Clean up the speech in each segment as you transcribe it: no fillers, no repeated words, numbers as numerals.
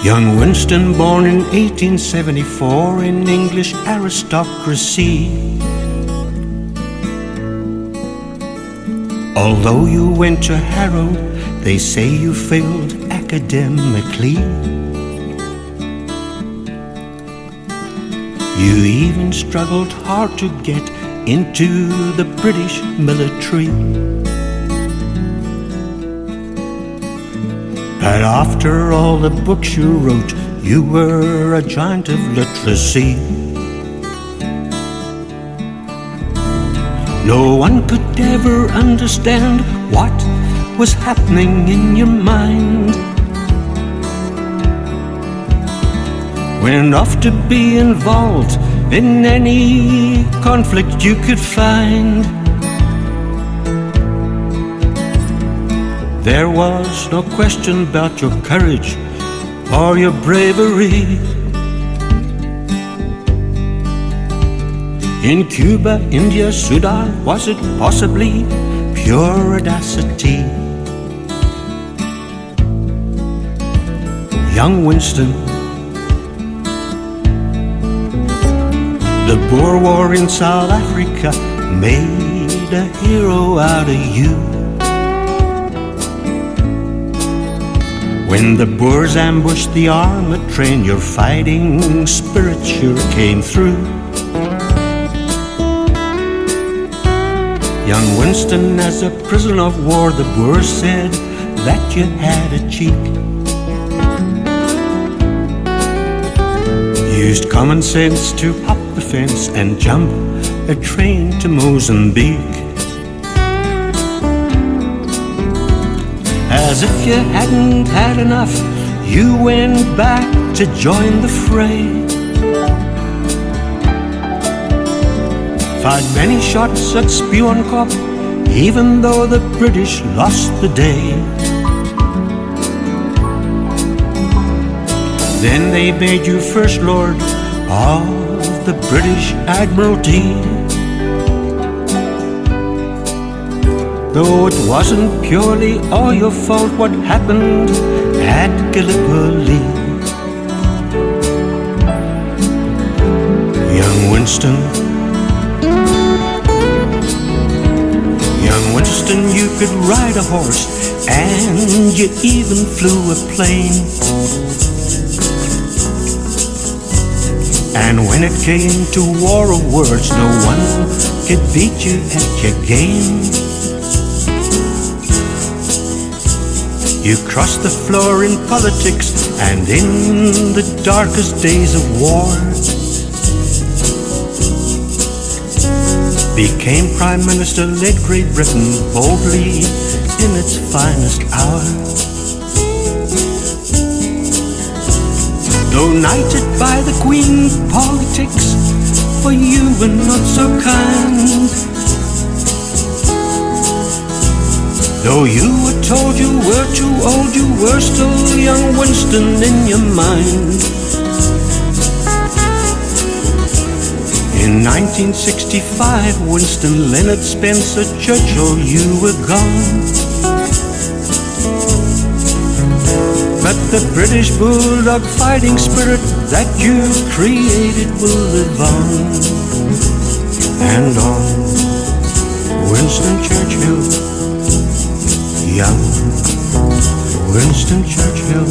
Young Winston, born in 1874 in English aristocracy. Although you went to Harrow, they say you failed academically. You even struggled hard to get into the British military. But after all the books you wrote, you were a giant of literacy. No one could ever understand what was happening in your mind. Went off to be involved in any conflict you could find. There was no question about your courage or your bravery. In Cuba, India, Sudan, was it possibly pure audacity? Young Winston, the Boer War in South Africa made a hero out of you. When the Boers ambushed the armored train, your fighting spirit sure came through. Young Winston, as a prisoner of war, the Boers said that you had a cheek. Used common sense to hop the fence and jump a train to Mozambique. As if you hadn't had enough, you went back to join the fray. Fired many shots at Spionkop, even though the British lost the day. Then they made you First Lord of the British Admiralty. Though it wasn't purely all your fault what happened at Gallipoli. Young Winston, you could ride a horse and you even flew a plane. And when it came to war of words, no one could beat you at your game. You crossed the floor in politics and in the darkest days of war. Became Prime Minister, led Great Britain boldly in its finest hour. Though knighted by the Queen, politics for you were not so kind. Though you were told you were too old, you were still young Winston in your mind. In 1965, Winston, Leonard Spencer, Churchill, you were gone. But the British bulldog fighting spirit that you created will live on and on. Winston Churchill, young Winston Churchill,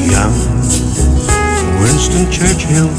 young Winston Churchill.